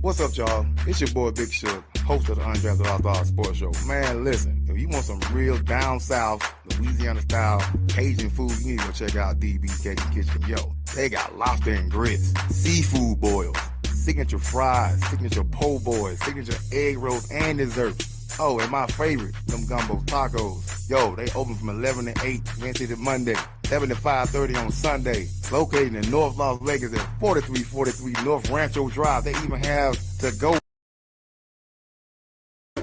What's up, y'all? It's your boy Big Shook, host of the Undrafted Outlaw Sports Show. Man, listen, if you want some real down south, Louisiana style Cajun food, you need to go check out DB's Cajun Kitchen. Yo, they got lobster and grits, seafood boils, signature fries, signature po' boys, signature egg rolls, and desserts. Oh, and my favorite, them gumbo tacos. Yo, they open from 11 to 8, Wednesday to Monday, 7 to 5:30 on Sunday. Located in North Las Vegas at 4343 North Rancho Drive. They even have to-go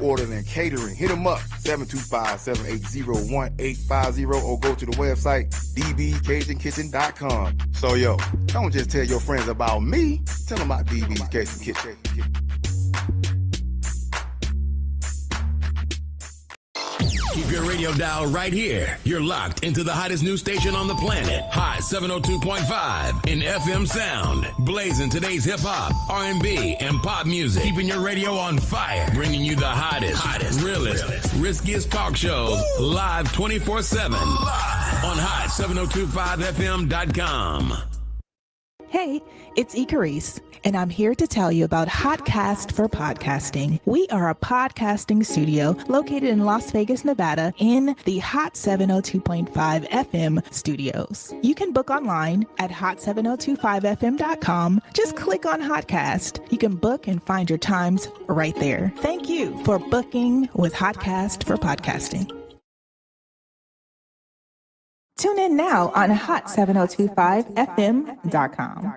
orders and catering. Hit them up, 725-780-1850, or go to the website, dbcajunkitchen.com. So, yo, don't just tell your friends about me. Tell them about DB's Cajun Kitchen. Keep your radio dial right here. You're locked into the hottest news station on the planet. Hot 702.5 in FM sound. Blazing today's hip-hop, R&B, and pop music. Keeping your radio on fire. Bringing you the hottest, realest, riskiest talk shows. Live 24/7. On hot7025fm.com. Hey, it's Icarice, and I'm here to tell you about Hotcast for Podcasting. We are a podcasting studio located in Las Vegas, Nevada, in the Hot 702.5 FM studios. You can book online at hot7025fm.com. Just click on Hotcast. You can book and find your times right there. Thank you for booking with Hotcast for Podcasting. Tune in now on hot7025fm.com.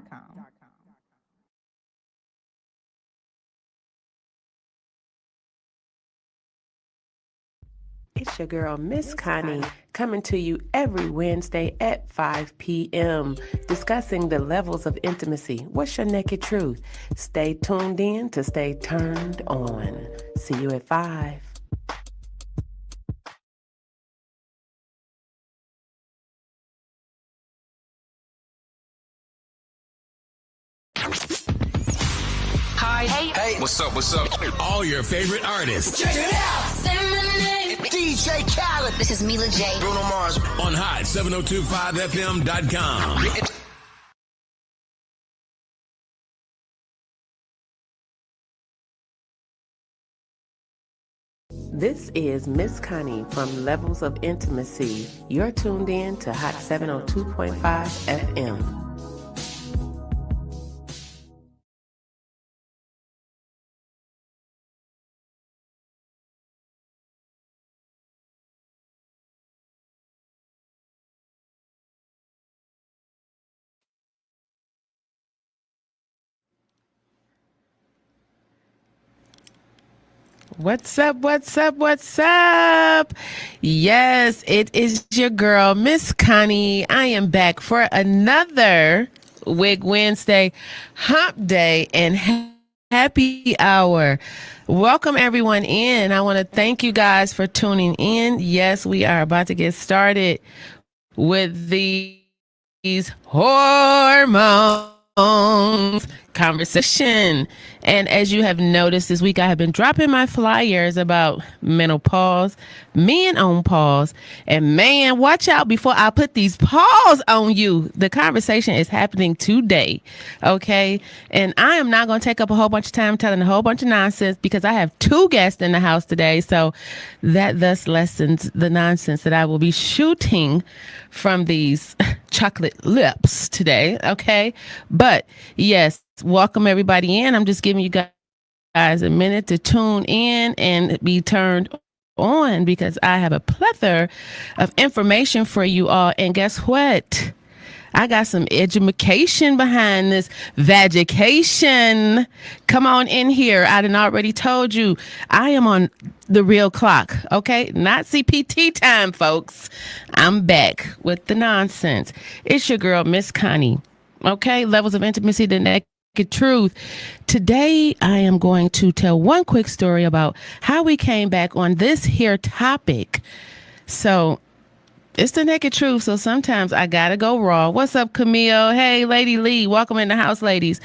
It's your girl, Miss Connie, coming to you every Wednesday at 5 p.m., discussing the levels of intimacy. What's your naked truth? Stay tuned in to stay turned on. See you at 5. Hi. Hey. What's up? All your favorite artists. Check it out. DJ Khaled. This is Mila J. Bruno Mars. On hot7025fm.com. This is Miss Connie from Levels of Intimacy. You're tuned in to Hot 702.5 FM. What's up? Yes, it is your girl, Miss Connie. I am back for another Wig Wednesday, Hump Day, and Happy Hour. Welcome everyone in. I want to thank you guys for tuning in. Yes, we are about to get started with these hormones conversation. And as you have noticed this week, I have been dropping my flyers about menopause, men on pause, and man, watch out before I put these paws on you. The conversation is happening today. Okay. And I am not going to take up a whole bunch of time telling a whole bunch of nonsense because I have 2 guests in the house today. So that thus lessens the nonsense that I will be shooting from these chocolate lips today. Okay. But yes, welcome everybody in. I'm just giving you guys a minute to tune in and be turned on because I have a plethora of information for you all. And guess what? I got some education behind this vagication. Come on in here. I done already told you I am on the real clock. Okay. Not CPT time, folks. I'm back with the nonsense. It's your girl, Miss Connie. Okay. Levels of intimacy, the naked truth. Today, I am going to tell one quick story about how we came back on this here topic. So it's the naked truth. So sometimes I gotta go raw. What's up, Camille? Hey, Lady Lee, welcome in the house, ladies.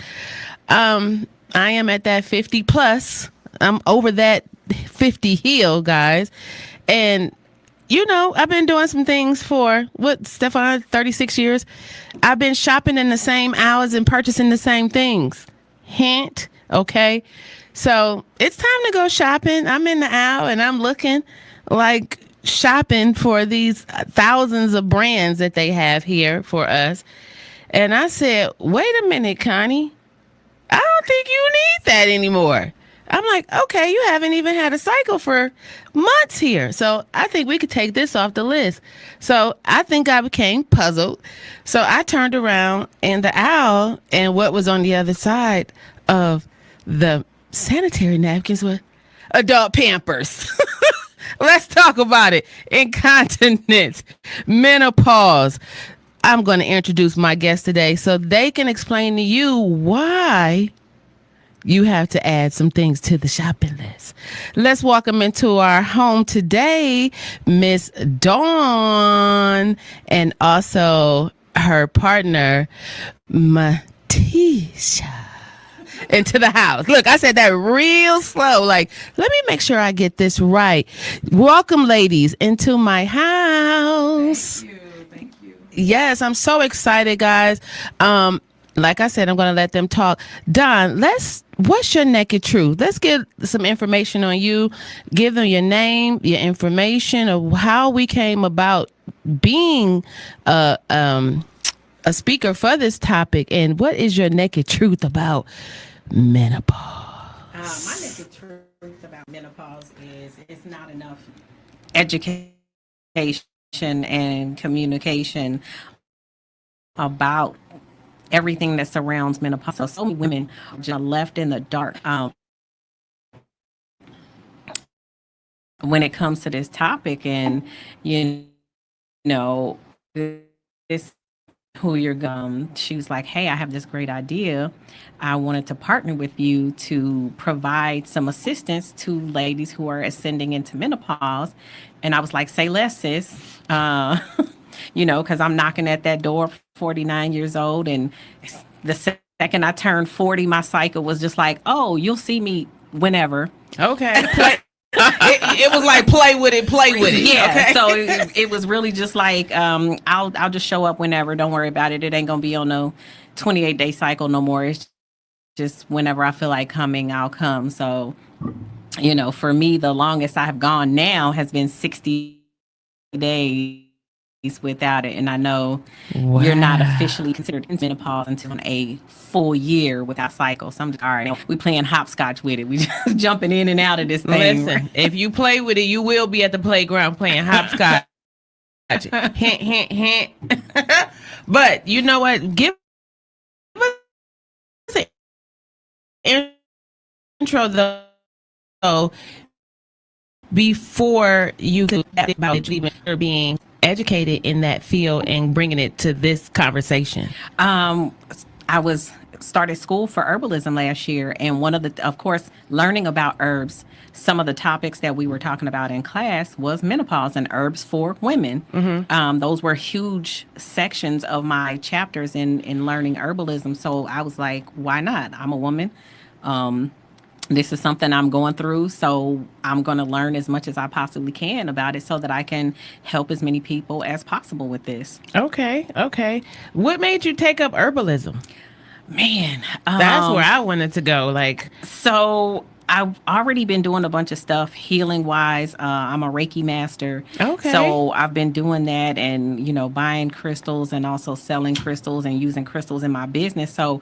I am at that 50 plus. I'm over that 50 hill, guys. And you know, I've been doing some things for, Stefan, 36 years. I've been shopping in the same hours and purchasing the same things. Hint, Okay. So it's time to go shopping. I'm in the aisle and I'm looking like shopping for these thousands of brands that they have here for us. And I said, wait a minute, Connie. I don't think you need that anymore. I'm like, okay, you haven't even had a cycle for months here. So I think we could take this off the list. So I think I became puzzled. So I turned around in the aisle, and what was on the other side of the sanitary napkins was adult Pampers. Let's talk about it. Incontinence, menopause. I'm going to introduce my guest today so they can explain to you why you have to add some things to the shopping list. Let's welcome into our home today, Miss Dawn, and also her partner, Matisha. Into the house. Look, I said that real slow. Like, let me make sure I get this right. Welcome, ladies, into my house. Thank you. Yes, I'm so excited, guys. Like I said, I'm going to let them talk. Don, what's your naked truth? Let's get some information on you. Give them your name, your information of how we came about being a speaker for this topic. And what is your naked truth about menopause? My naked truth about menopause is it's not enough education and communication about everything that surrounds menopause. So many women are just left in the dark when it comes to this topic. And you know, this who you're she was like, hey, I have this great idea. I wanted to partner with you to provide some assistance to ladies who are ascending into menopause. And I was like, say less, sis. Because I'm knocking at that door, 49 years old. And the second I turned 40, my cycle was just like, oh, you'll see me whenever. Okay. It was like play with it. Yeah. Okay. So it was really just like, I'll just show up whenever. Don't worry about it. It ain't going to be on no 28-day cycle no more. It's just whenever I feel like coming, I'll come. So, for me, the longest I've gone now has been 60 days without it. And I know you're not officially considered in menopause until a full year without cycle. So I'm just, all right, we playing hopscotch with it. We just jumping in and out of this thing. Listen, if you play with it, you will be at the playground playing hopscotch. Hint, hint, hint. But you know what? Give us an intro though before you could about even being educated in that field and bringing it to this conversation. I started school for herbalism last year, and one of the, of course, learning about herbs. Some of the topics that we were talking about in class was menopause and herbs for women. Mm-hmm. Those were huge sections of my chapters in learning herbalism. So I was like, why not? I'm a woman. This is something I'm going through, so I'm going to learn as much as I possibly can about it so that I can help as many people as possible with this. Okay. What made you take up herbalism? Man, that's where I wanted to go. So I've already been doing a bunch of stuff healing wise. I'm a Reiki master. Okay. So I've been doing that and, buying crystals and also selling crystals and using crystals in my business. So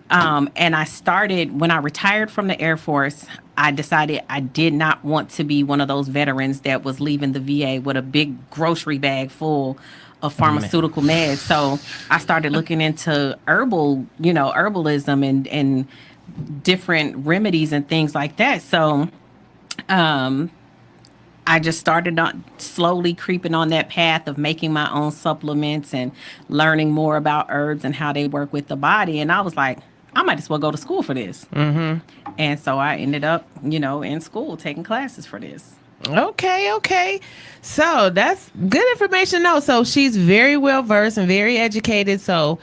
and I started when I retired from the Air Force. I decided I did not want to be one of those veterans that was leaving the VA with a big grocery bag full of pharmaceutical meds. So I started looking into herbalism and different remedies and things like that. So I just started on slowly creeping on that path of making my own supplements and learning more about herbs and how they work with the body. And I was like, I might as well go to school for this. Mm-hmm. And so I ended up, in school taking classes for this. Okay. So that's good information to know. So she's very well versed and very educated. So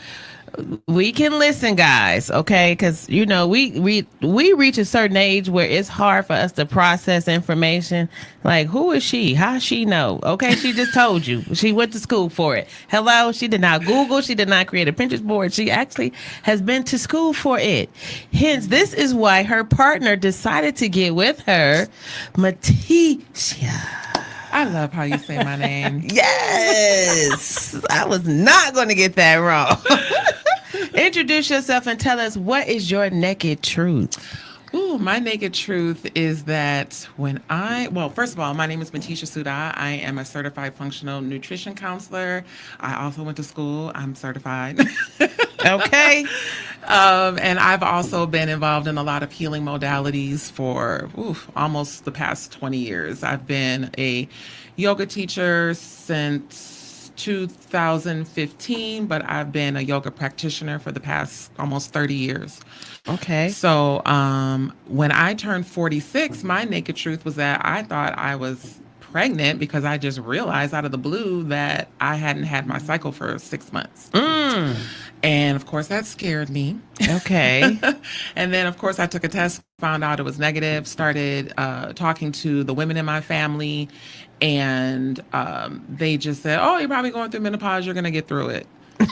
we can listen, guys, okay? Because you know we reach a certain age where it's hard for us to process information. Like, who is she? How she know? Okay, she just told you she went to school for it. Hello, she did not Google. She did not create a Pinterest board. She actually has been to school for it. Hence, this is why her partner decided to get with her, Matisha. I love how you say my name. Yes, I was not going to get that wrong. Introduce yourself and tell us, what is your naked truth? Ooh, my naked truth is that first of all, my name is Matisha Suda. I am a certified functional nutrition counselor. I also went to school. I'm certified. Okay. And I've also been involved in a lot of healing modalities for almost the past 20 years. I've been a yoga teacher since 2015, but I've been a yoga practitioner for the past almost 30 years. Okay. So when I turned 46, my naked truth was that I thought I was pregnant because I just realized out of the blue that I hadn't had my cycle for 6 months. And of course, that scared me. Okay. And then, of course, I took a test, found out it was negative, started talking to the women in my family, and they just said, oh, you're probably going through menopause. You're going to get through it.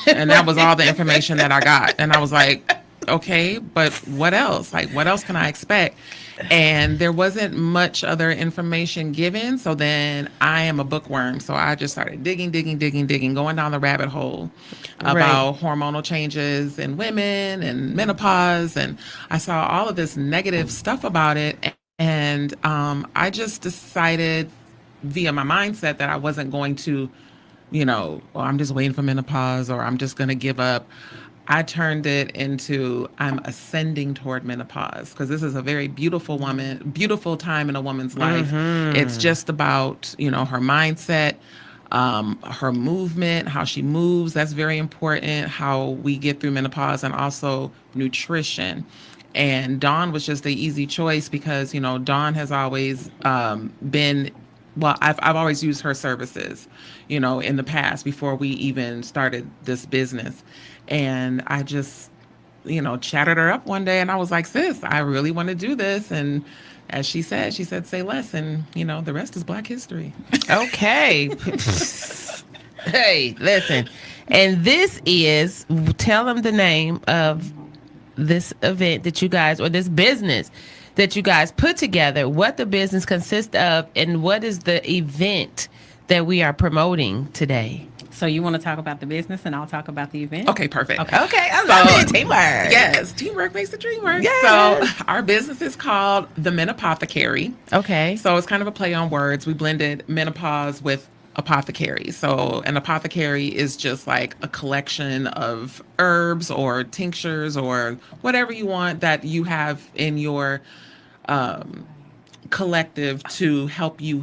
And that was all the information that I got. And I was like, okay, but what else? Like, what else can I expect? And there wasn't much other information given. So then I am a bookworm. So I just started digging, going down the rabbit hole about hormonal changes in women and menopause. And I saw all of this negative stuff about it. And I just decided via my mindset that I wasn't going to, I'm just waiting for menopause, or I'm just going to give up. I turned it into I'm ascending toward menopause, because this is a very beautiful time in a woman's life. It's just about, her mindset, her movement, how she moves. That's very important, how we get through menopause, and also nutrition. And Dawn was just the easy choice because, Dawn has always been, I've always used her services, in the past before we even started this business. And I just, chatted her up one day, and I was like, sis, I really want to do this. And as she said, say less. And, the rest is Black history. Okay. Hey, listen. And this is, tell them the name of this event that you guys, or this business that you guys put together, what the business consists of, and what is the event that we are promoting today. So you want to talk about the business, and I'll talk about the event? Okay, perfect. Okay, I love it. Teamwork. Yes, teamwork makes the dream work. Yes. So our business is called The Menopothecary. Okay. So it's kind of a play on words. We blended menopause with apothecary. So an apothecary is just like a collection of herbs or tinctures or whatever you want that you have in your collective to help you,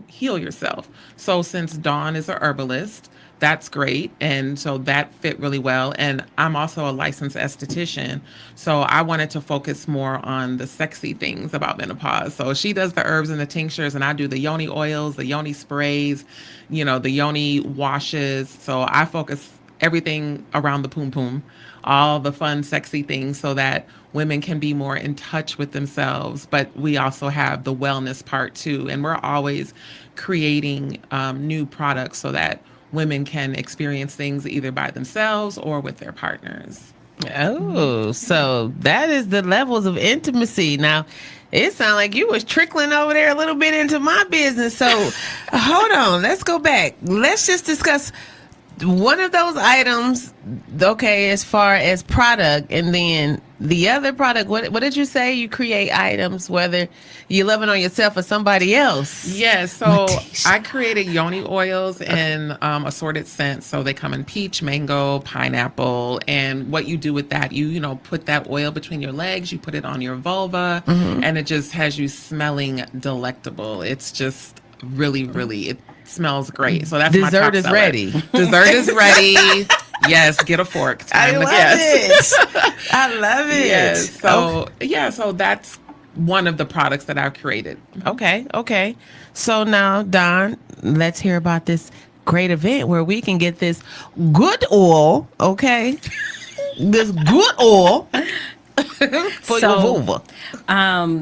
heal yourself. So since Dawn is a herbalist, that's great. And so that fit really well. And I'm also a licensed esthetician. So I wanted to focus more on the sexy things about menopause. So she does the herbs and the tinctures, and I do the yoni oils, the yoni sprays, the yoni washes. So I focus everything around the poom poom, all the fun, sexy things, so that women can be more in touch with themselves. But we also have the wellness part too. And we're always creating new products so that women can experience things either by themselves or with their partners. Oh, so that is the levels of intimacy. Now, it sounds like you was trickling over there a little bit into my business. So hold on, let's go back. Let's just discuss one of those items, okay, as far as product, and then the other product. What did you say? You create items, whether you love it on yourself or somebody else. Yes. So I created yoni oils in assorted scents. So they come in peach, mango, pineapple. And what you do with that, you put that oil between your legs, you put it on your vulva, and it just has you smelling delectable. It's just really, really, it smells great. So that's my top dessert is seller. ready. Dessert is ready. Yes, get a fork. I love it. I love it. Yes. So so that's one of the products that I've created. Okay. So now, Don, let's hear about this great event where we can get this good oil, okay, This good oil for your So, vulva.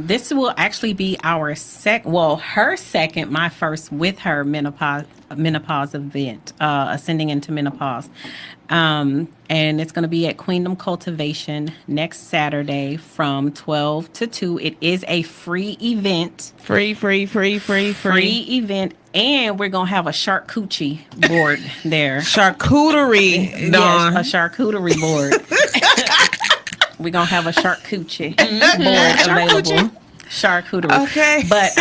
This will actually be our her second, my first with her menopause event, ascending into menopause. And it's going to be at Queendom Cultivation next Saturday from 12 to 2. It is a free event. Free. Free event. And we're going to have a charcuterie board there. Charcuterie, Dawn. Yes, a charcuterie board. We're going to have a charcuterie board available. Charcuterie. Okay. But,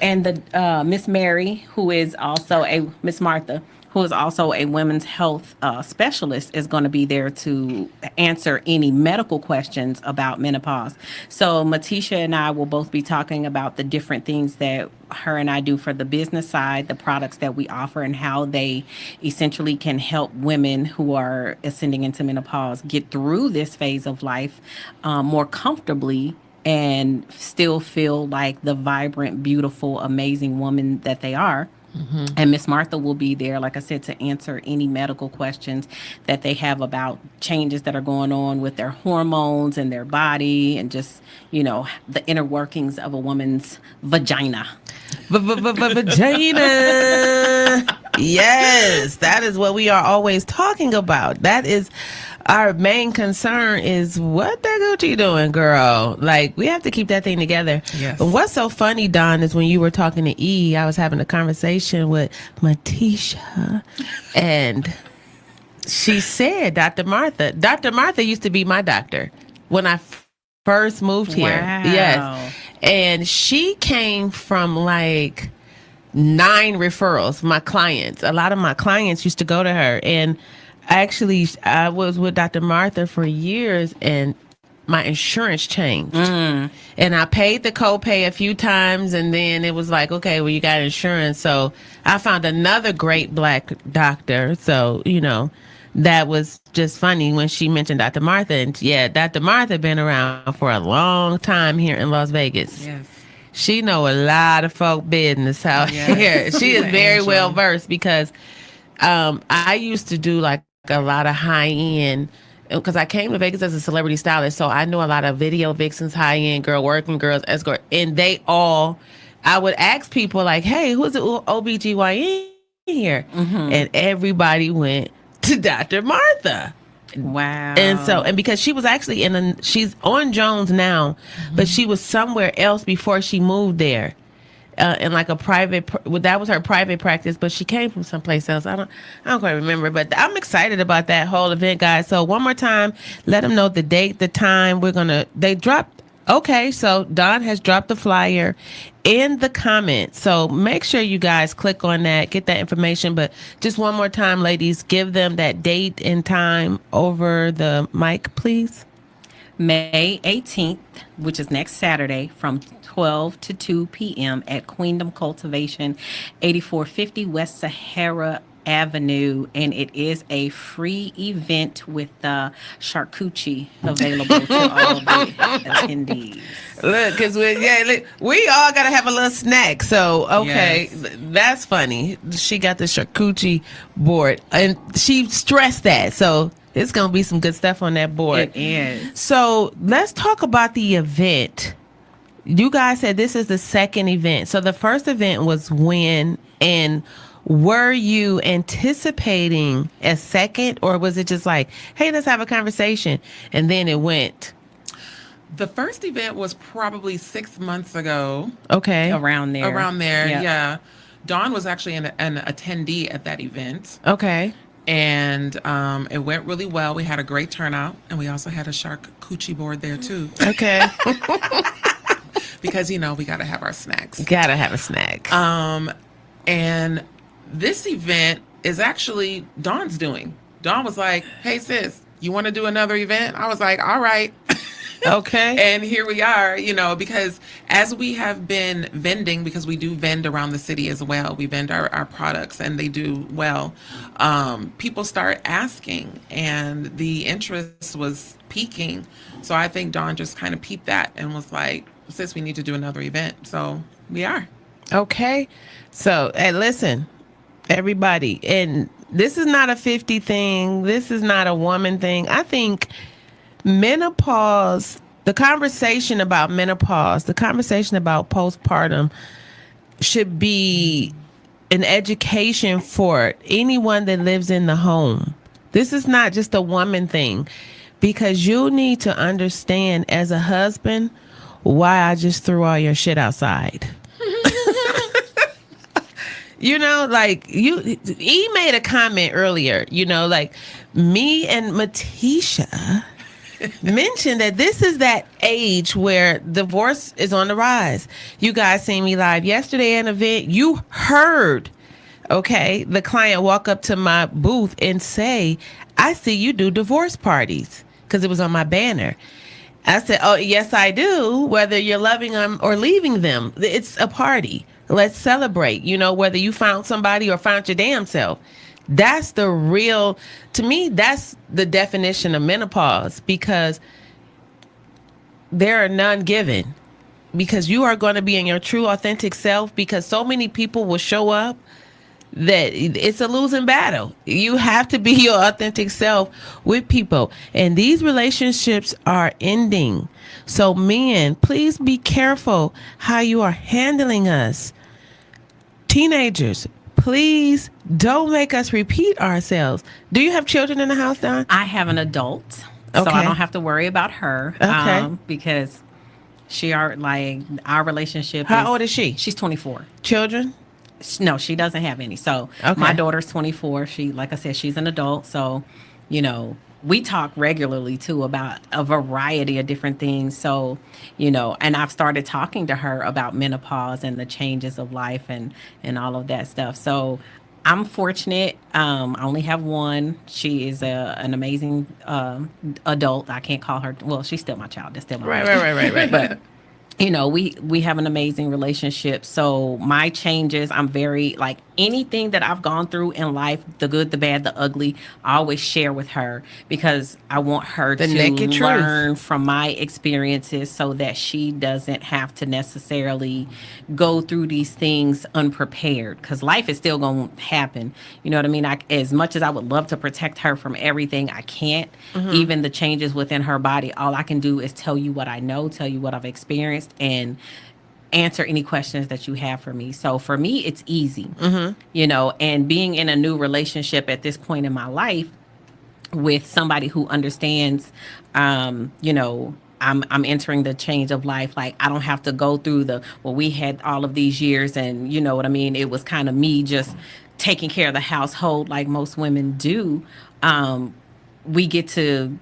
and the Miss Mary, who is also Miss Martha, who is also a women's health specialist, is going to be there to answer any medical questions about menopause. So Matisha and I will both be talking about the different things that her and I do for the business side, the products that we offer, and how they essentially can help women who are ascending into menopause get through this phase of life more comfortably and still feel like the vibrant, beautiful, amazing woman that they are. Mm-hmm. And Miss Martha will be there, like I said, to answer any medical questions that they have about changes that are going on with their hormones and their body, and just, the inner workings of a woman's vagina. Vagina. Yes, that is what we are always talking about. That is our main concern, is what that Gucci doing, girl. Like, we have to keep that thing together. Yes. But what's so funny, Don, is when you were talking to E, I was having a conversation with Matisha, and she said Dr. Martha used to be my doctor when I first moved here. Wow. Yes. And she came from like 9 referrals. My clients, a lot of my clients used to go to her. And actually, I was with Dr. Martha for years, and my insurance changed. And I paid the copay a few times, and then it was like, okay, well, you got insurance. So I found another great Black doctor. So, that was just funny when she mentioned Dr. Martha. And yeah, Dr. Martha been around for a long time here in Las Vegas. Yes. She know a lot of folk business out here. She is very well versed, because I used to do like a lot of high end, because I came to Vegas as a celebrity stylist, so I know a lot of video vixens, high end girl, working girls, escort, and I would ask people like, hey, who's the OBGYN here? Mm-hmm. And everybody went to Dr. Martha. Wow. And because she was actually she's on Jones now, but she was somewhere else before she moved there. In like a private, that was her private practice, but she came from someplace else. I don't quite remember, but I'm excited about that whole event, guys. So one more time, let them know the date, the time. They dropped. Okay, so Don has dropped the flyer in the comments. So make sure you guys click on that, get that information. But just one more time, ladies, give them that date and time over the mic, please. May 18th, which is next Saturday, from 12 to 2 p.m. at Queendom Cultivation, 8450 West Sahara Avenue, and it is a free event with charcuterie available to all the attendees. Look, because we all got to have a little snack. So, okay, That's funny. She got the charcuterie board, and she stressed that. So it's going to be some good stuff on that board. It is. So let's talk about the event. You guys said this is the second event. So the first event was when, and were you anticipating a second, or was it just like, hey, let's have a conversation, and then it went? The first event was probably 6 months ago. Okay. Around there, yep. Yeah. Dawn was actually an attendee at that event. Okay. And it went really well. We had a great turnout, and we also had a charcuterie board there too. Okay. Because we got to have our snacks. Gotta have a snack. And this event is actually Dawn's doing. Dawn was like, hey sis, you want to do another event? I was like, all right. Okay. And here we are, because as we have been vending, because we do vend around the city as well, we vend our products, and they do well. People start asking, and the interest was peaking. So I think Dawn just kind of peeped that and was like, sis, we need to do another event. So we are. Okay. So, hey, listen, Everybody. And this is not a 50 thing. This is not a woman thing. I think menopause, the conversation about menopause, the conversation about postpartum should be an education for anyone that lives in the home. This is not just a woman thing, because you need to understand as a husband why I just threw all your shit outside. You know, like he made a comment earlier, you know, like me and Matisha mentioned that this is that age where divorce is on the rise. You guys seen me live yesterday at an event. You heard, okay, the client walk up to my booth and say, I see you do divorce parties, because it was on my banner. I said, oh, yes, I do. Whether you're loving them or leaving them, it's a party. Let's celebrate, you know, whether you found somebody or found your damn self. That's the real, to me, that's the definition of menopause, because there are none given, because you are going to be in your true authentic self, because so many people will show up that it's a losing battle. You have to be your authentic self with people, and these relationships are ending. So men, please be careful how you are handling us. Teenagers, please don't make us repeat ourselves. Do you have children in the house, Don? I have an adult, so Okay. I don't have to worry about her. Okay. Because our relationship. How old is she? She's 24. Children? No, she doesn't have any. So Okay. my daughter's 24. She, like I said, she's an adult. So, you know, we talk regularly too about a variety of different things. So, you know, and I've started talking to her about menopause and the changes of life and all of that stuff. So I'm fortunate. I only have one. She is an amazing adult. I can't call her. Well, she's still my child. That's still my Right. But you know, we have an amazing relationship. So my changes, I'm very, like, anything that I've gone through in life, the good, the bad, the ugly, I always share with her, because I want her The to naked truth. learn from my experiences, so that she doesn't have to necessarily go through these things unprepared, because life is still going to happen. You know what I mean? As much as I would love to protect her from everything, I can't. Even the changes within her body, all I can do is tell you what I know, tell you what I've experienced, and answer any questions that you have for me. So for me, it's easy, you know, and being in a new relationship at this point in my life with somebody who understands, you know, I'm entering the change of life. Like, I don't have to go through we had all of these years, and you know what I mean? It was kind of me just taking care of the household like most women do. We get to,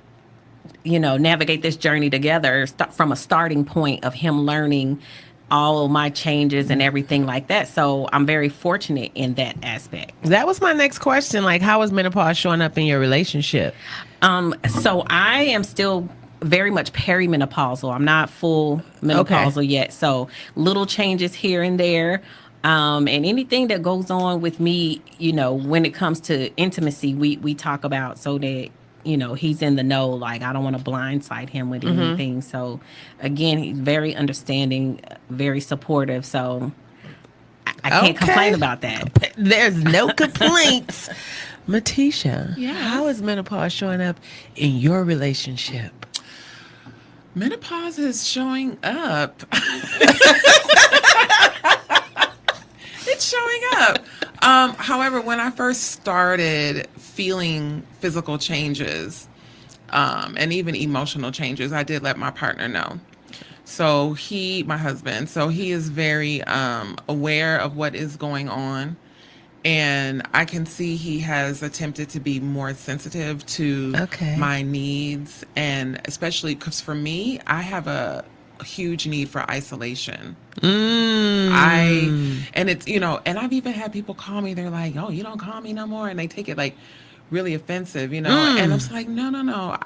you know, navigate this journey together from a starting point of him learning all of my changes and everything like that. So I'm very fortunate in that aspect. That was my next question. Like, how is menopause showing up in your relationship? So I am still very much perimenopausal. I'm not full menopausal yet. So little changes here and there. And anything that goes on with me, you know, when it comes to intimacy, we talk about, so that, you know, he's in the know. Like, I don't want to blindside him with anything. So again, he's very understanding, very supportive. So I can't complain about that. There's no complaints. Matisha, Yes. how is menopause showing up in your relationship? Menopause is showing up. It's showing up. However, when I first started feeling physical changes, and even emotional changes, I did let my partner know. So my husband, he is very aware of what is going on. And I can see he has attempted to be more sensitive to my needs. And especially because for me, I have a huge need for isolation. And it's, you know, and I've even had people call me, they're like, oh, you don't call me no more. And they take it like really offensive, you know? And I'm just like, no.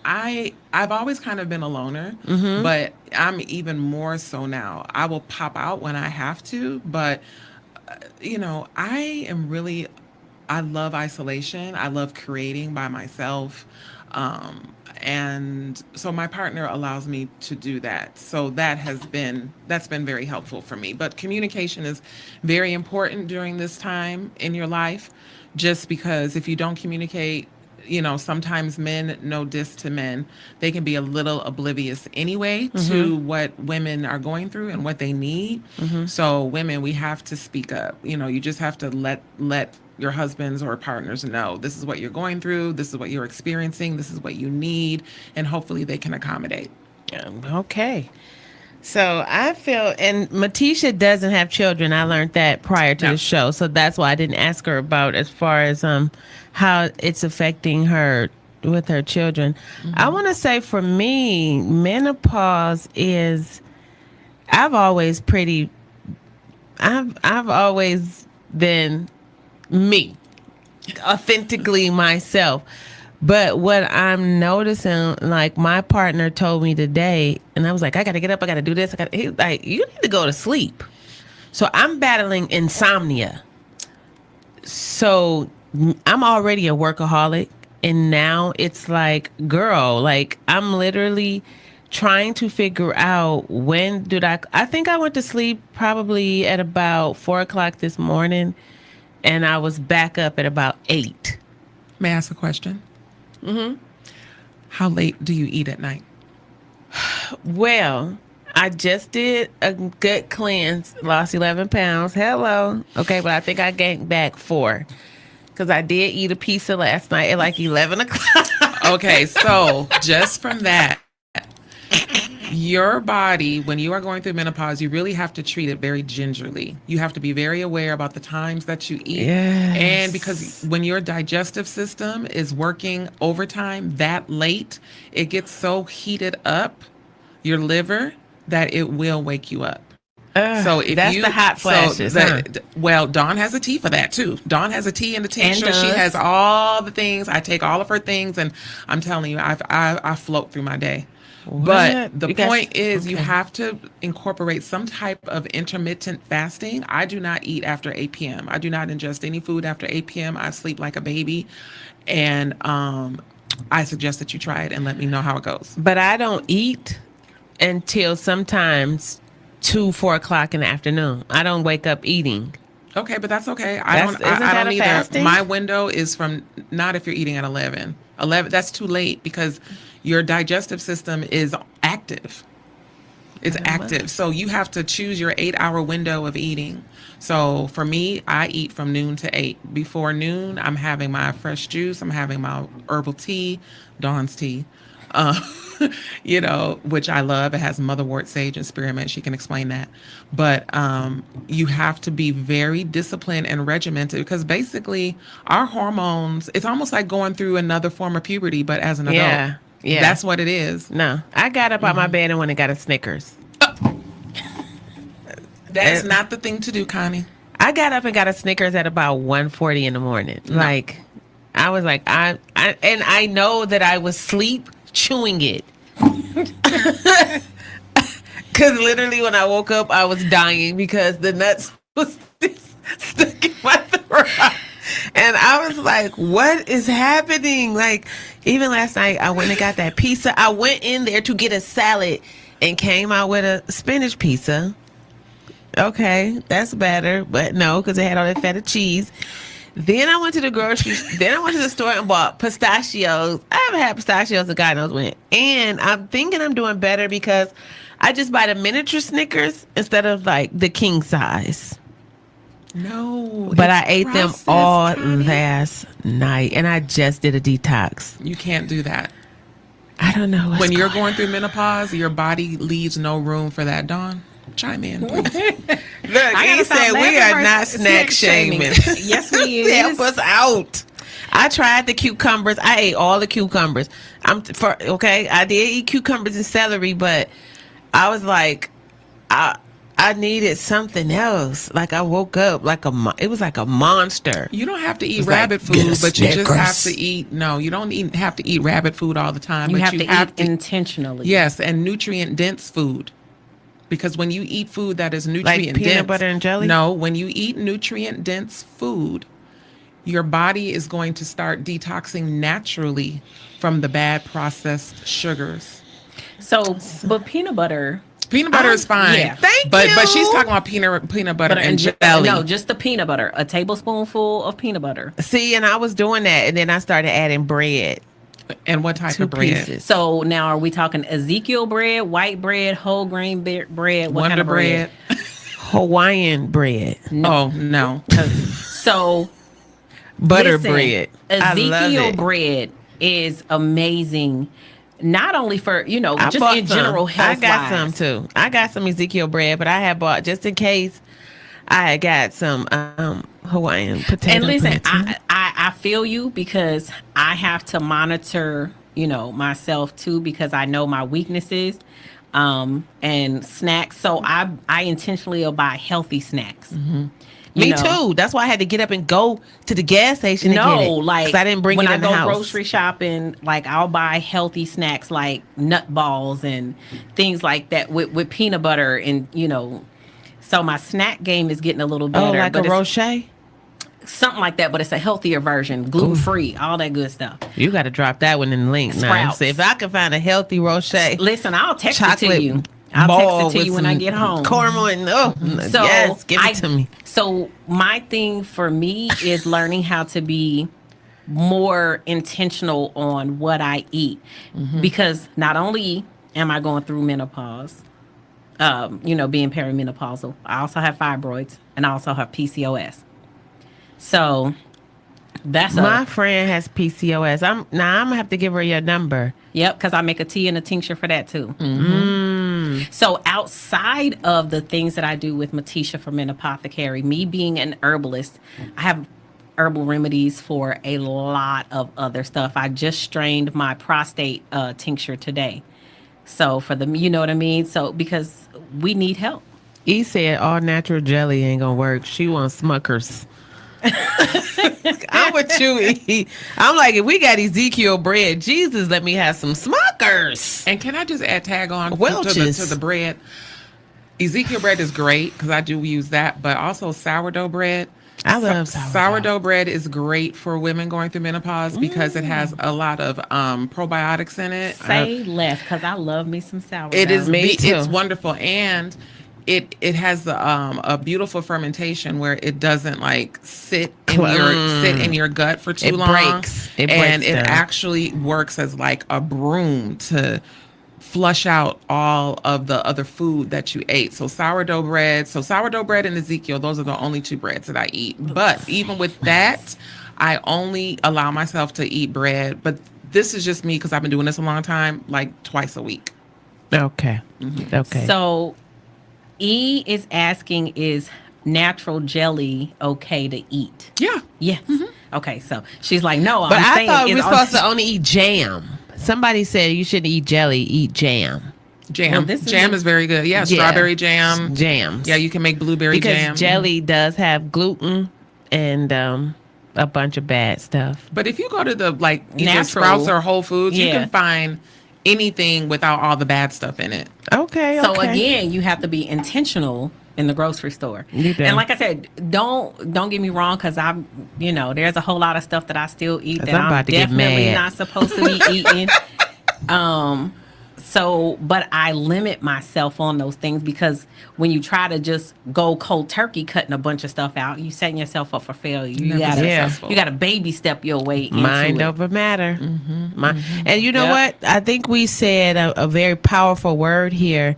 I've always kind of been a loner, but I'm even more so now. I will pop out when I have to, but you know, I am really I love isolation. I love creating by myself. And so my partner allows me to do that. So that's been very helpful for me. But communication is very important during this time in your life, just because if you don't communicate, sometimes men, no diss to men, they can be a little oblivious anyway to what women are going through and what they need. So women, we have to speak up. You just have to let your husbands or partners know this is what you're going through, this is what you're experiencing, this is what you need, and hopefully they can accommodate. Okay. So I feel, and Matisha doesn't have children. I learned that prior to the show. So that's why I didn't ask her about as far as how it's affecting her with her children. I want to say for me, menopause is, I've always been me, authentically myself. But what I'm noticing, like my partner told me today, and I was like, I got to get up, I got to do this. He was like, you need to go to sleep. So I'm battling insomnia. So I'm already a workaholic. And now it's like, girl, like I'm literally trying to figure out I think I went to sleep probably at about 4:00 this morning. And I was back up at about 8. May I ask a question? How late do you eat at night? Well, I just did a good cleanse, lost 11 pounds. Hello. Okay, but I think I gained back 4 because I did eat a pizza last night at like 11 o'clock. Okay, so just from that, your body, when you are going through menopause, you really have to treat it very gingerly. You have to be very aware about the times that you eat. Yes. And because when your digestive system is working overtime that late, it gets so heated up, your liver, that it will wake you up. So if that's the hot flashes. Well, Dawn has a tea for that too. Dawn has a tea in the tincture. She has all the things. I take all of her things, and I'm telling you, I float through my day. But the point is, you have to incorporate some type of intermittent fasting. I do not eat after 8 p.m. I do not ingest any food after 8 p.m. I sleep like a baby. And I suggest that you try it and let me know how it goes. But I don't eat until sometimes 4:00 in the afternoon. I don't wake up eating. Okay, but that's okay. I don't either. Fasting? My window is from, not if you're eating at 11. 11, that's too late because your digestive system is active. It's active. So you have to choose your 8-hour window of eating. So for me, I eat from noon to 8. Before noon, I'm having my fresh juice. I'm having my herbal tea, Dawn's tea, which I love. It has motherwort, sage, and spearmint. She can explain that. But you have to be very disciplined and regimented because basically our hormones, it's almost like going through another form of puberty, but as an adult. Yeah. That's what it is. No, I got up out my bed and went and got a Snickers. That's not the thing to do, Connie. I got up and got a Snickers at about 1:40 in the morning. No. Like, I was like, I know that I was asleep chewing it. Because literally when I woke up, I was dying because the nuts was stuck in my throat. And I was like, what is happening? Like, even last night, I went and got that pizza. I went in there to get a salad and came out with a spinach pizza. Okay, that's better. But no, because it had all that feta cheese. Then I went to the store and bought pistachios. I haven't had pistachios, God knows when. And I'm thinking I'm doing better because I just buy the miniature Snickers instead of like the king size. No, but I ate them all last night, and I just did a detox. You can't do that. I don't know. When you're going through menopause, your body leaves no room for that. Dawn, chime in, please. Look, he said we are not snack shaming. Yes, we is. Help us out. I tried the cucumbers. I ate all the cucumbers. I did eat cucumbers and celery, but I was like, I needed something else. Like I woke up it was like a monster. You don't have to eat rabbit food, but you just have to eat. No, you don't have to eat rabbit food all the time. You but have to eat intentionally. Yes, and nutrient dense food. Because when you eat food that is nutrient dense, like peanut butter and jelly. No, when you eat nutrient dense food, your body is going to start detoxing naturally from the bad processed sugars. So, but peanut butter. Peanut butter is fine. Yeah. Thank but you. But she's talking about peanut butter and jelly. No, just the peanut butter. A tablespoonful of peanut butter. See, and I was doing that, and then I started adding bread. And what type 2 of bread? pieces. So now are we talking Ezekiel bread, white bread, whole grain bread? What Wonder kind of bread? Hawaiian bread. Oh, no. So Butter listen, bread. I love Ezekiel it. bread is amazing. Not only for, I just bought in some. general health. I got some too. I got some Ezekiel bread, but I had bought just in case. I had got some Hawaiian potato. And listen, bread, too. I feel you because I have to monitor, myself too, because I know my weaknesses and snacks. So I intentionally will buy healthy snacks. Me too. That's why I had to get up and go to the gas station. No, to get it, like 'cause I didn't bring when it I in the go house. grocery shopping, like I'll buy healthy snacks like nut balls and things like that with peanut butter and So my snack game is getting a little better. Oh, like a but it's Rocher? something like that, but it's a healthier version, gluten free, all that good stuff. You got to drop that one in the link now. Sprouts. See if I can find a healthy Rocher. Listen, I'll text it Chocolate to you. I'll ball text it to with you when I some get home. Caramel and So yes, give it to me. So my thing for me is learning how to be more intentional on what I eat, because not only am I going through menopause, being perimenopausal, I also have fibroids and I also have PCOS. So that's My friend has PCOS. I'm gonna have to give her your number. Yep, because I make a tea and a tincture for that too. Mm. So outside of the things that I do with Matisha from Apothecary, me being an herbalist, I have herbal remedies for a lot of other stuff. I just strained my prostate tincture today. So for the, you know what I mean? So because we need help. E said all natural jelly ain't gonna work. She wants Smuckers. I'm with you, E. I'm like, if we got Ezekiel bread, Jesus, let me have some Smuckers. And can I just tag on Welch's. to the bread? Ezekiel bread is great because I do use that, but also sourdough bread. I love sourdough bread is great for women going through menopause because it has a lot of probiotics in it. Say less, because I love me some sourdough. It is Me too. it's wonderful, and it has a beautiful fermentation where it doesn't like sit in your gut for too long. It and breaks it down. actually works as like a broom to flush out all of the other food that you ate. So sourdough bread and Ezekiel, those are the only two breads that I eat. But even with that, I only allow myself to eat bread. But this is just me because I've been doing this a long time, like twice a week. Okay. Okay. So E is asking, is natural jelly okay to eat? Yeah. Yes. Okay, so she's like, no, but I'm I saying thought we were it's supposed to only eat jam. Somebody said you shouldn't eat jelly, eat jam. Jam. Well, this is Jam is very good. Yeah, strawberry jam. Jams. Yeah, you can make blueberry because jam. jelly does have gluten and a bunch of bad stuff. But if you go to the either Natural. Sprouts or Whole Foods, you Yeah. can find anything without all the bad stuff in it. Okay. So okay. again, you have to be intentional in the grocery store. You do. And like I said, don't get me wrong, because I'm, there's a whole lot of stuff that I still eat 'Cause that I'm I'm about to get definitely mad. not supposed to be eating. But I limit myself on those things, because when you try to just go cold turkey cutting a bunch of stuff out, you setting yourself up for failure. You Never gotta, successful. you gotta baby step your way into Mind it. over matter. And you know Yep. what? I think we said a very powerful word here.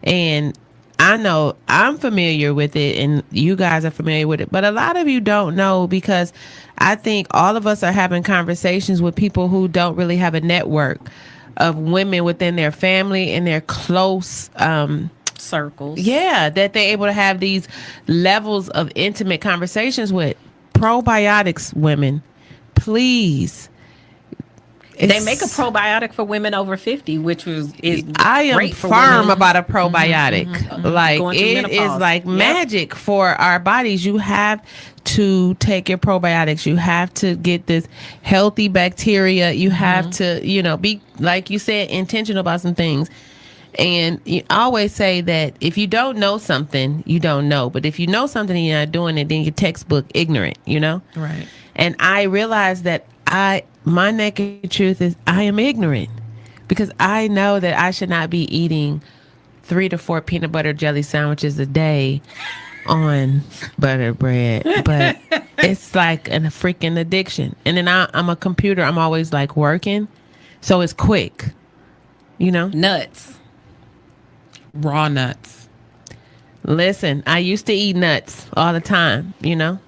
And I know I'm familiar with it and you guys are familiar with it, but a lot of you don't know, because I think all of us are having conversations with people who don't really have a network of women within their family and their close Circles. that they're able to have these levels of intimate conversations with. Probiotics, women, please. They make a probiotic for women over 50, which is I am great for firm women. about a probiotic. Like Going through it is menopause. like Yep. magic for our bodies. You have to take your probiotics. You have to get this healthy bacteria. You have to, be, like you said, intentional about some things. And you always say that if you don't know something, you don't know. But if you know something and you're not doing it, then you're textbook ignorant, you know? Right. And I realized that my naked truth is I am ignorant because I know that I should not be eating 3 to 4 peanut butter jelly sandwiches a day on butter bread. But it's like a freaking addiction. And then I'm a computer. I'm always like working. So it's quick, you know? Nuts. Raw nuts. Listen, I used to eat nuts all the time, you know?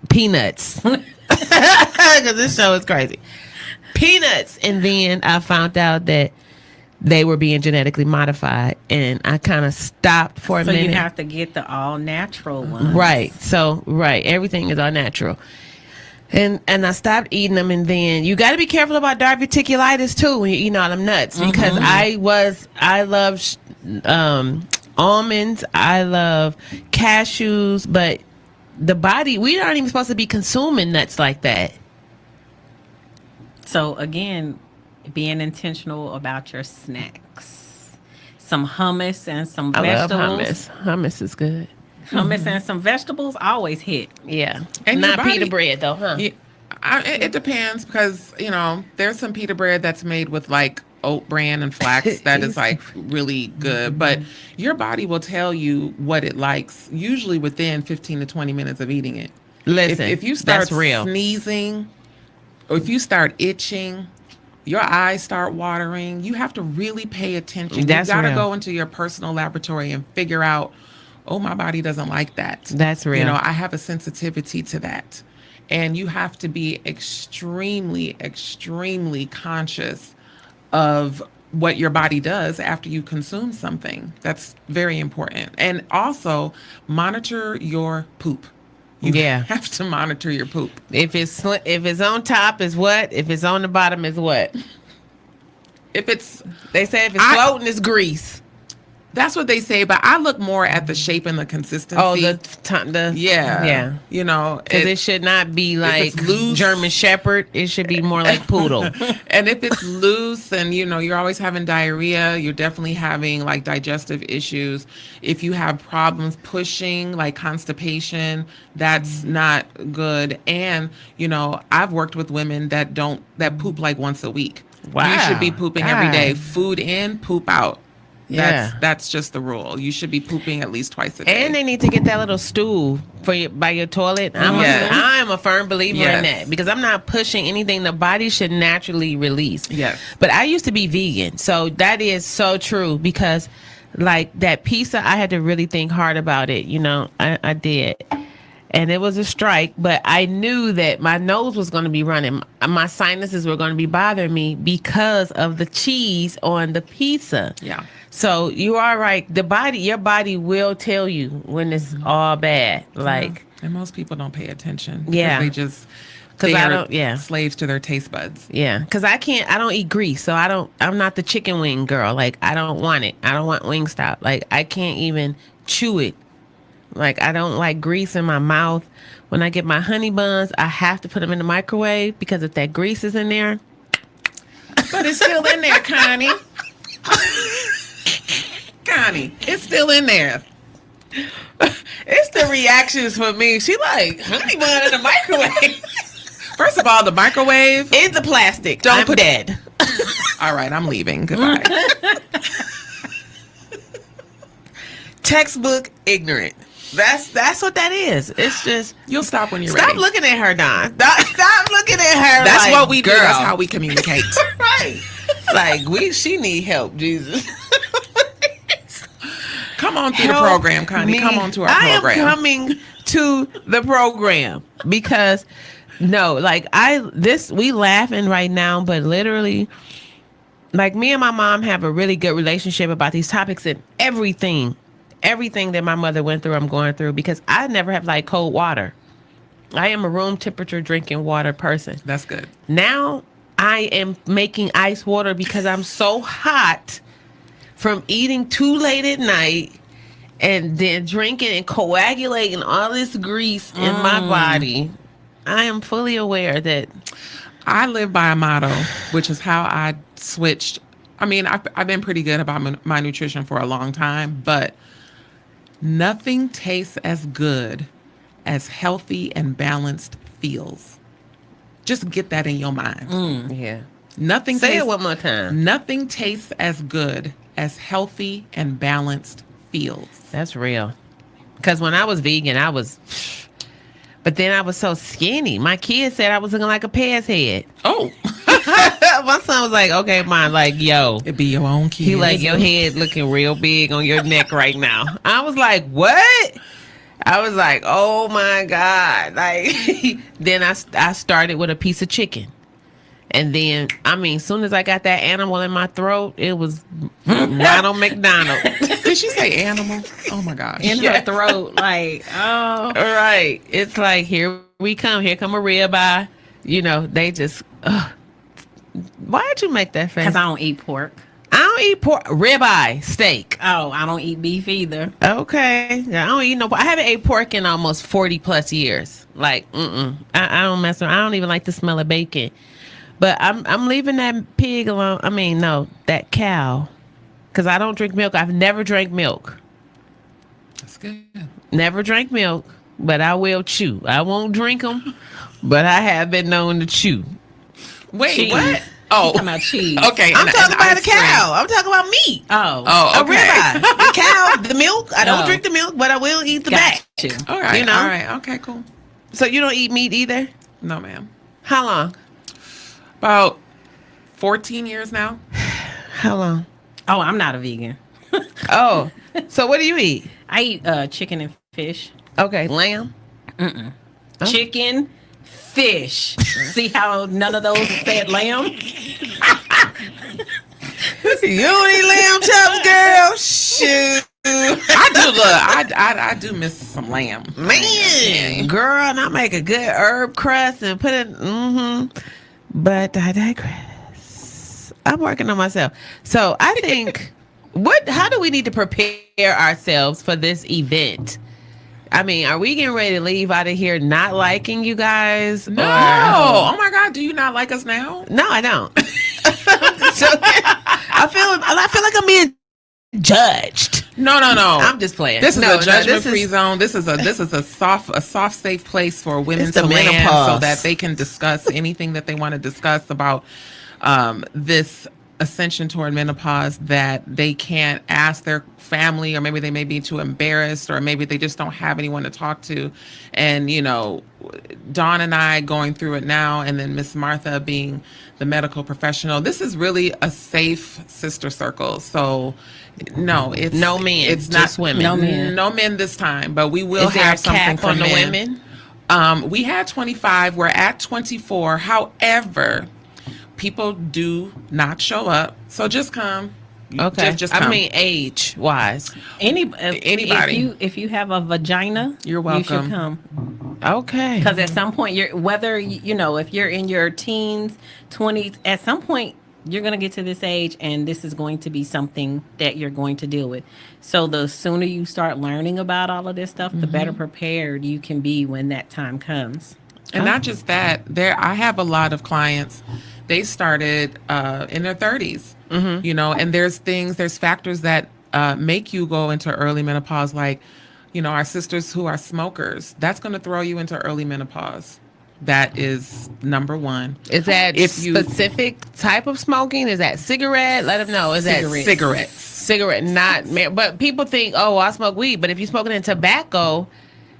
Peanuts. Because this show is crazy. Peanuts. And then I found out that they were being genetically modified. And I kind of stopped for a minute. So you have to get the all natural ones. Right. So, right. Everything is all natural. And I stopped eating them, and then you got to be careful about diverticulitis too when you're eating all them nuts, because I love almonds, I love cashews, but the body, we aren't even supposed to be consuming nuts like that. So again, being intentional about your snacks, some hummus and some vegetables. I love hummus. Hummus is good. Hummus and some vegetables always hit. Yeah, And not your body- pita bread though, huh? Yeah, it depends, because there's some pita bread that's made with like oat bran and flax that is like really good, but your body will tell you what it likes usually within 15 to 20 minutes of eating it. Listen, if you start that's real. sneezing, or if you start itching, your eyes start watering, you have to really pay attention. That's you got to real. go into your personal laboratory and figure out, oh, my body doesn't like that. That's real. I have a sensitivity to that. And you have to be extremely, extremely conscious of what your body does after you consume something. That's very important. And also monitor your poop. You have to monitor your poop. If it's on top is what? If it's on the bottom is what? If it's, They say if it's floating it's grease. that's what they say, but I look more at the shape and the consistency. Oh, yeah. Because it should not be like it's loose. German Shepherd. It should be more like poodle. And if it's loose and you're always having diarrhea, you're definitely having like digestive issues. If you have problems pushing, like constipation, that's not good. And I've worked with women that poop like once a week. Wow. You should be pooping every day. God. Food in, poop out. Yeah. That's just the rule. You should be pooping at least twice a day. And they need to get that little stool by your toilet. I'm a firm believer in that, because I'm not pushing anything the body should naturally release. Yes. But I used to be vegan, so that is so true, because like that pizza, I had to really think hard about it. I did. And it was a strike, but I knew that my nose was going to be running. My sinuses were going to be bothering me because of the cheese on the pizza. Yeah. So you are right. Your body will tell you when it's all bad. Like, and most people don't pay attention. Yeah. Because they I are don't- yeah. slaves to their taste buds. yeah, because I don't eat grease. So I'm not the chicken wing girl. Like, I don't want it. I don't want Wingstop. Like, I can't even chew it. Like, I don't like grease in my mouth. When I get my honey buns, I have to put them in the microwave, because if that grease is in there. But it's still in there, Connie. Connie, it's still in there. It's the reactions for me. She like, honey bun in the microwave. First of all, the microwave. In the plastic. Don't I'm put- dead. All right, I'm leaving. Goodbye. Textbook ignorant. That's what that is. It's just, You'll stop when you're stop ready. looking at her, Don. Stop looking at her. That's like, what we do. girl. That's how we communicate. Right. Like, she need help, Jesus. Come on through the Help program, Connie. me. Come on to our I program. am coming to the program because no, like we laughing right now, but literally, like, me and my mom have a really good relationship about these topics, and everything that my mother went through, I'm going through, because I never have like cold water. I am a room temperature drinking water person. That's good. Now I am making ice water because I'm so hot from eating too late at night and then drinking and coagulating all this grease in my body. I am fully aware that I live by a motto, which is how I switched I mean, I've been pretty good about my nutrition for a long time, but nothing tastes as good as healthy and balanced feels. Just get that in your mind. Yeah. Nothing Say tastes, it one more time. Nothing tastes as good as healthy and balanced feels. That's real. Because when I was vegan, but then I was so skinny. My kids said I was looking like a pear's head. Oh, My son was like, okay, mom, like, yo. it be your own kid. He like, your head looking real big on your neck right now. I was like, what? I was like, oh my God. Like, then I started with a piece of chicken. And then, I mean, soon as I got that animal in my throat, it was Ronald McDonald. Did she say animal? Oh my gosh. In her throat, like, oh. All right. It's like, here we come. Here come a ribeye. You know, they just, why'd you make that face? Because I don't eat pork. I don't eat pork. Ribeye, steak. Oh, I don't eat beef either. Okay. I don't eat no pork. I haven't ate pork in almost 40 plus years. Like, I don't mess around. I don't even like the smell of bacon. But I'm leaving that pig alone. I mean, no, that cow. Because I don't drink milk. I've never drank milk. That's good. Never drank milk, but I will chew. I won't drink them, but I have been known to chew. Wait, Cheese. what? Oh, Talking about cheese. okay. I'm talking about a ice cream. cow. I'm talking about meat. Oh. Oh, A okay. ribeye. The cow, the milk. I don't Oh. drink the milk, but I will eat the back. Got you. All right. You know? All right. Okay, cool. So you don't eat meat either? No, ma'am. How long? About 14 years now. How long? Oh, I'm not a vegan. Oh, so what do you eat? I eat chicken and fish. Okay, lamb. Oh. Chicken, fish. See how none of those said lamb? You don't eat lamb chops, girl? Shoot. I do miss some lamb. Man, girl, and I make a good herb crust and put it, But I digress. I'm working on myself. So I think, how do we need to prepare ourselves for this event? I mean, are we getting ready to leave out of here not liking you guys? No. Or- Oh my God. Do you not like us now? No, I don't. So, I feel like I'm being judged. No. I'm just playing. This is No, a judgment this free is- zone. This is a soft, safe place for women It's the to land menopause. so that they can discuss anything that they want to discuss about this ascension toward menopause that they can't ask their family, or maybe they may be too embarrassed, or maybe they just don't have anyone to talk to. And, you know, Dawn and I going through it now, and then Miss Martha being the medical professional, this is really a safe sister circle. So no, it's No men, It's just not women. No men. No men this time, but we will Is there have a something cap for on the men. women? We had 25. We're at 24. However, people do not show up, so just come. Okay. Just come. I mean, age wise. Anybody. If you have a vagina, You're You should welcome. come. Okay. Because at some point, if you're in your teens, 20s, at some point you're going to get to this age, and this is going to be something that you're going to deal with. So the sooner you start learning about all of this stuff, the better prepared you can be when that time comes. And not just that, I have a lot of clients. They started in their 30s, you know, and there's factors that make you go into early menopause, like, you know, our sisters who are smokers. That's going to throw you into early menopause. That is number one. Is that If you- specific type of smoking? Is that cigarette? Let them know. Is that Cigarettes. cigarette? Not, but people think, oh, I smoke weed. But if you're smoking in tobacco,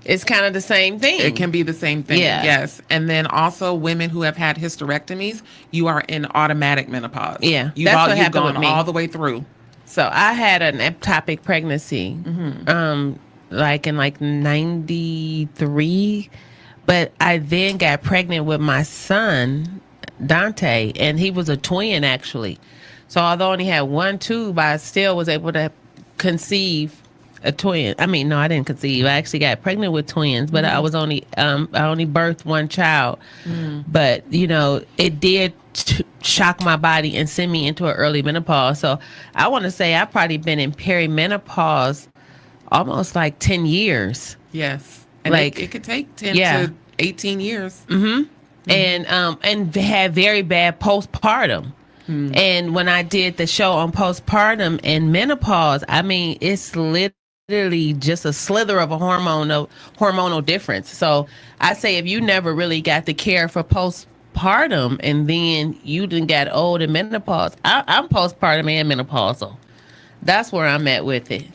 it's kind of the same thing. It can be the same thing. Yeah. Yes. And then also women who have had hysterectomies, you are in automatic menopause. Yeah, You've, that's what you've happened gone with me. all the way through. So I had an ectopic pregnancy, like in 93, but I then got pregnant with my son, Dante, and he was a twin actually. So although I only had one tube, I still was able to conceive a twin. I mean, no, I didn't conceive. I actually got pregnant with twins, but I was only I only birthed one child. But you know, it did shock my body and send me into an early menopause. So I want to say I've probably been in perimenopause almost like 10 years. Yes. And Like- it could take 10 Yeah. to 18 years. And had very bad postpartum. And when I did the show on postpartum and menopause, I mean, it's literally just a slither of a hormonal difference. So I say if you never really got the care for postpartum and then you done got old and menopause, I'm postpartum and menopausal. That's where I'm at with it.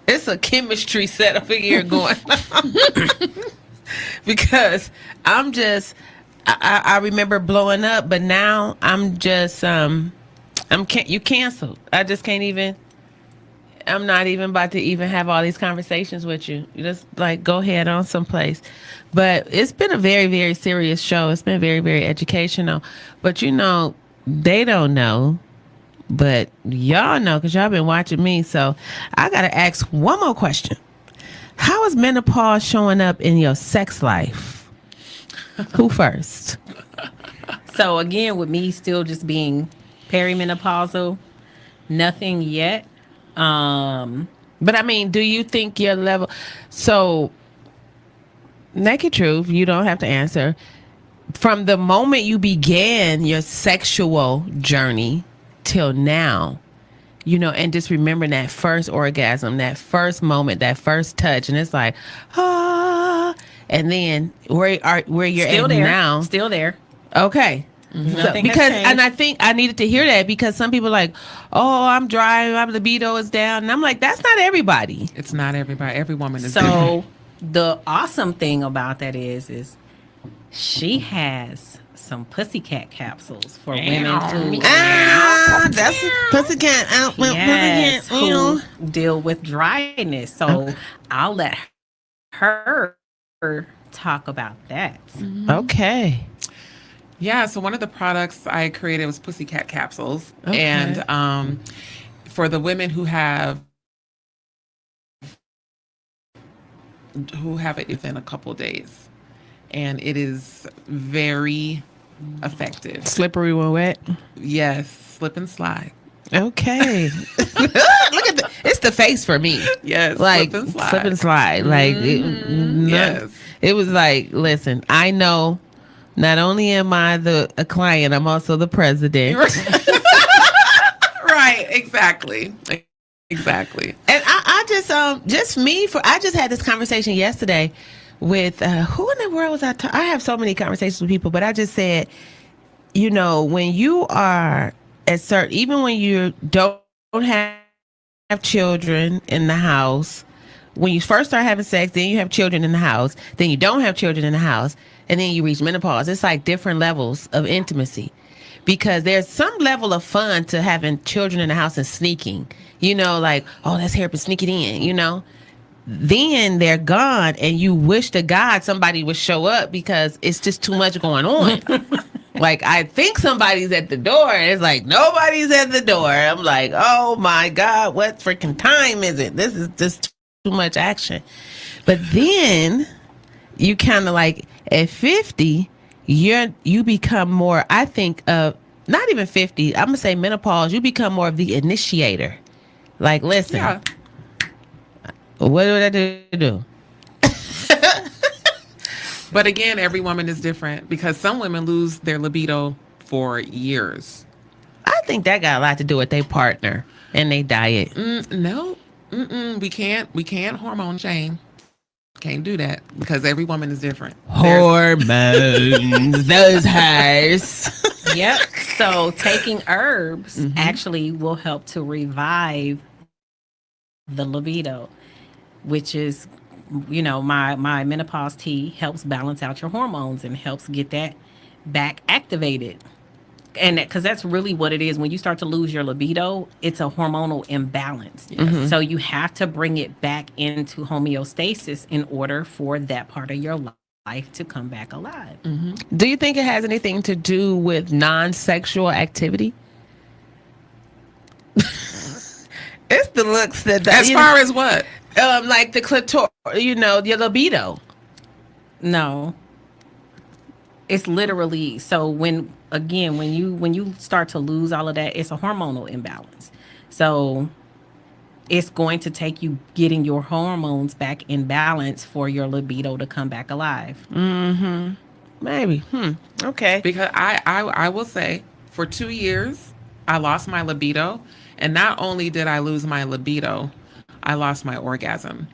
It's a chemistry setup here going on. Because I'm just, I remember blowing up, but now I'm just, you canceled. I just can't even, I'm not even about to even have all these conversations with you. You just like go ahead on someplace. But it's been a very, very serious show. It's been very, very educational. But they don't know. But y'all know because y'all been watching me. So I got to ask one more question. How is menopause showing up in your sex life? Who first? So again, with me still just being perimenopausal, nothing yet. But I mean, do you think your level? So, naked truth, you don't have to answer. From the moment you began your sexual journey till now, and just remembering that first orgasm, that first moment, that first touch, and it's like, and then where you're Still at there. now. Still there. Okay. Nothing has Because, changed. and I think I needed to hear that because some people are like, oh, I'm dry, my libido is down. And I'm like, that's not everybody. It's not everybody. Every woman is different. So the awesome thing about that is she has some pussycat capsules for women who That's pussycat out. yes, Pussycat. who deal with dryness. So I'll let her talk about that. Okay. Yeah, so one of the products I created was pussycat capsules. Okay. And for the women who have it within a couple days. And it is very effective. Slippery when wet. Yes, slip and slide. Okay. Look at it's the face for me. Yes, Like slip and slide. Like Yes. it was like, listen, I know not only am I a client, I'm also the president. Right, exactly. Exactly. And I just had this conversation yesterday with who in the world was I have so many conversations with people, but I just said, when you are even when you don't have children in the house, when you first start having sex, then you have children in the house, then you don't have children in the house, and then you reach menopause. It's like different levels of intimacy. Because there's some level of fun to having children in the house and sneaking, like, oh, let's hurry up and sneak it in, Then they're gone and you wish to God somebody would show up because it's just too much going on. Like, I think somebody's at the door. And it's like, nobody's at the door. I'm like, oh my God, what freaking time is it? This is just too much action. But then you kind of like at 50, you become more, I think, not even 50, I'm gonna say menopause, you become more of the initiator. Like, listen, Yeah. what do I do? But again, every woman is different because some women lose their libido for years. I think that got a lot to do with their partner and their diet. No. We can't hormone shame. Can't do that because every woman is different. Hormones, those hers. Yep. So taking herbs actually will help to revive the libido, which is, my menopause tea helps balance out your hormones and helps get that back activated. And because that's really what it is. When you start to lose your libido, it's a hormonal imbalance. Yes. So you have to bring it back into homeostasis in order for that part of your life to come back alive. Do you think it has anything to do with non-sexual activity? It's the looks that... As far as what? Like the clitoris, your libido. No. It's literally, so when you start to lose all of that, it's a hormonal imbalance. So it's going to take you getting your hormones back in balance for your libido to come back alive. Maybe. Okay. Because I will say For 2 years, I lost my libido. And not only did I lose my libido, I lost my orgasm.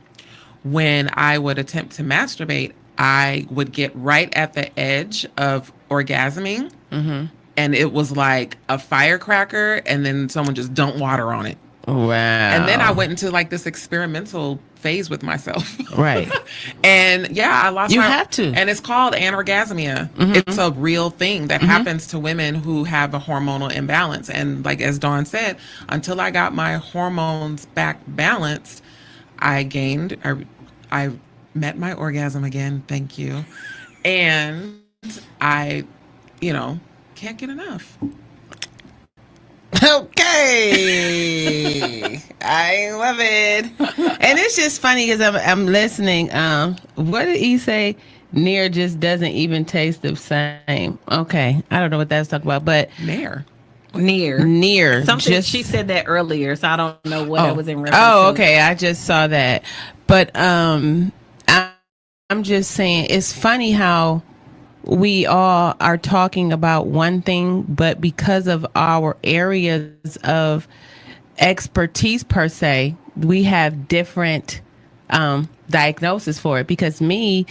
When I would attempt to masturbate, I would get right at the edge of orgasming. And it was like a firecracker, and then someone just dumped water on it. Wow. And then I went into like this experimental phase with myself. Right. And yeah, I lost You my... have to. And it's called anorgasmia. It's a real thing that happens to women who have a hormonal imbalance. And like, as Dawn said, until I got my hormones back balanced, I met my orgasm again. Thank you. And I, can't get enough. Okay. I love it. And it's just funny because I'm listening. What did he say? Near just doesn't even taste the same. Okay. I don't know what that's talking about, but Near. Something just, she said that earlier, so I don't know what it was in reference Oh, to. okay. I just saw that. But I'm just saying it's funny how we all are talking about one thing, but because of our areas of expertise per se, we have different diagnosis for it. Because me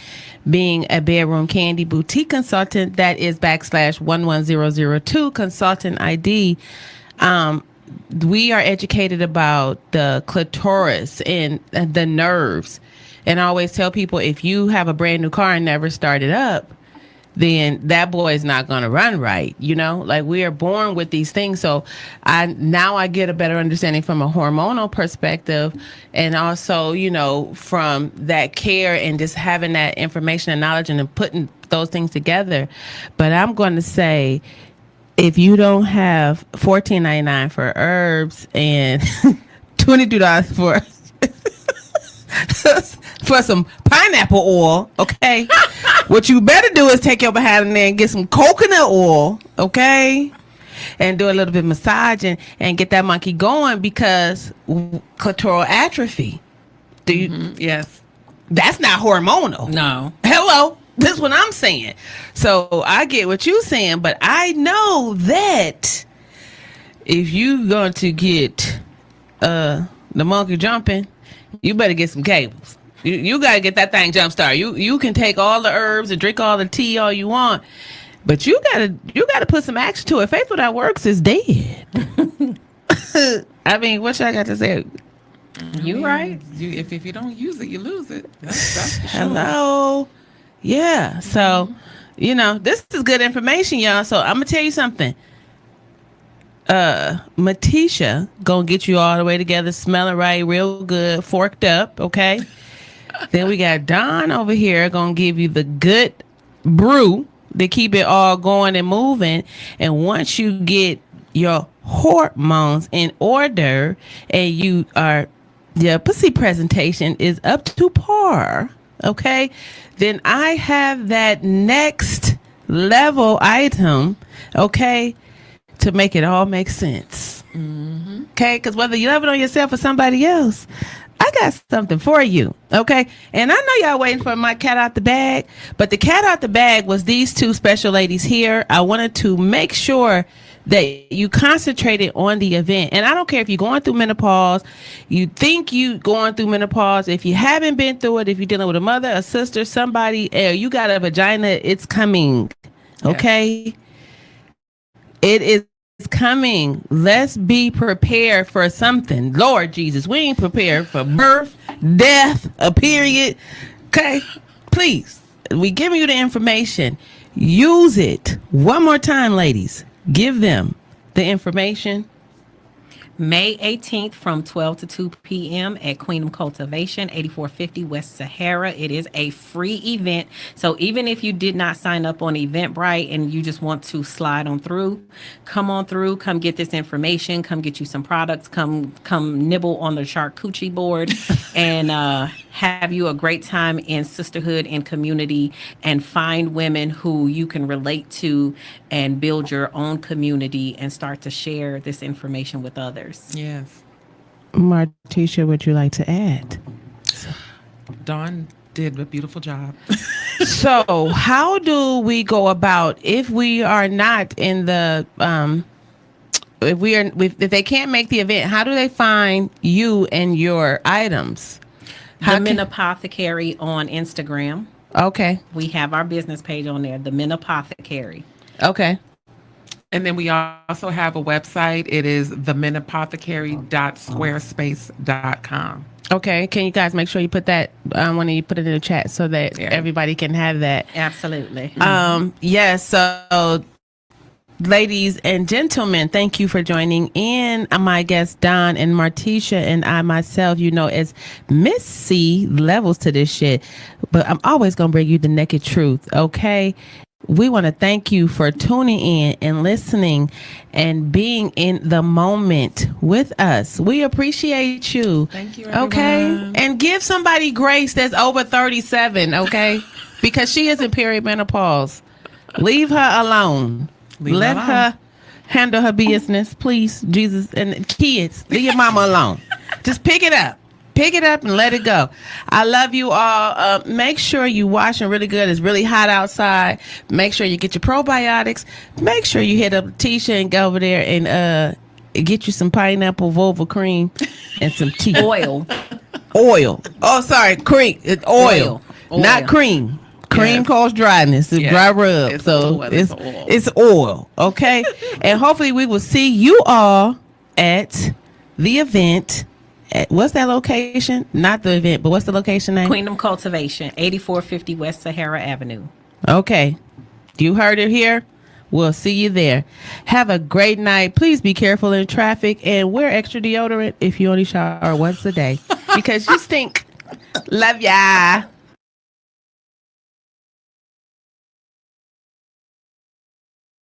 being a bedroom candy boutique consultant, that is /11002 consultant ID, we are educated about the clitoris and the nerves. And I always tell people, if you have a brand new car and never started up, then that boy is not going to run right. Like, we are born with these things. So I get a better understanding from a hormonal perspective, and also, from that care and just having that information and knowledge and then putting those things together. But I'm going to say, if you don't have $14.99 for herbs and $22 for some pineapple oil, okay? What you better do is take your behind in there and get some coconut oil, okay? And do a little bit of massaging and get that monkey going, because clitoral atrophy. Yes. That's not hormonal. No. Hello. This is what I'm saying. So I get what you're saying, but I know that if you're going to get the monkey jumping, you better get some cables. You got to get that thing jump started. You can take all the herbs and drink all the tea all you want, but you gotta put some action to it. Faith without works is dead. I mean, what y'all got to say? You right. If you don't use it, you lose it. That's for sure. Hello. Yeah. So, this is good information, y'all. So I'm gonna tell you something. Matisha gonna get you all the way together, smelling right, real good, forked up, okay? Then we got Don over here gonna give you the good brew to keep it all going and moving. And once you get your hormones in order and your pussy presentation is up to par, okay, then I have that next level item, okay, to make it all make sense. Okay, because whether you love it on yourself or somebody else, I got something for you. Okay, and I know y'all waiting for my cat out the bag, but the cat out the bag was these two special ladies here. I wanted to make sure that you concentrated on the event. And I don't care if you're going through menopause, you think you going through menopause, if you haven't been through it, if you're dealing with a mother, a sister, somebody, you got a vagina, it's coming. Okay, it is coming. Let's be prepared for something. Lord Jesus, we ain't prepared for birth, death, a period. Okay, please, we giving you the information. Use it. One more time, ladies. Give them the information. May 18th from 12 to 2 p.m. at Queenum Cultivation, 8450 West Sahara. It is a free event. So even if you did not sign up on Eventbrite and you just want to slide on through, come on through, come get this information, come get you some products, come nibble on the charcuterie board and have you a great time in sisterhood and community, and find women who you can relate to and build your own community and start to share this information with others. Yes. Martisha, would you like to add? Dawn did a beautiful job. So, how do we go about if we are not in the if they can't make the event? How do they find you and your items? The Men Apothecary on Instagram. Okay. We have our business page on there, The Men Apothecary. Okay. And then we also have a website. It is themenapothecary.squarespace.com. Okay. Can you guys make sure you put that when you put it in the chat so that everybody can have that? Absolutely. Yes. So, ladies and gentlemen, thank you for joining in. My guests, Don and Martisha, and I myself, as Miss C, levels to this shit. But I'm always going to bring you the naked truth, okay? We want to thank you for tuning in and listening and being in the moment with us. We appreciate you. Thank you, everyone. Okay? And give somebody grace that's over 37, okay? Because she is in perimenopause. Leave her alone. Let her handle her business, please. Jesus and kids, leave your mama alone. Just pick it up. Pick it up and let it go. I love you all. Make sure you washing really good. It's really hot outside. Make sure you get your probiotics. Make sure you hit up Tisha and go over there and get you some pineapple vulva cream and some tea. Oil. Oh, sorry, cream. Oil. Not cream. Cream causes dryness. It's dry rub. It's so oil. it's oil. Okay. And hopefully we will see you all at the event. What's that location? Not the event, but what's the location name? Queendom Cultivation, 8450 West Sahara Avenue. Okay. You heard it here. We'll see you there. Have a great night. Please be careful in traffic and wear extra deodorant if you only shower once a day because you stink. Love ya.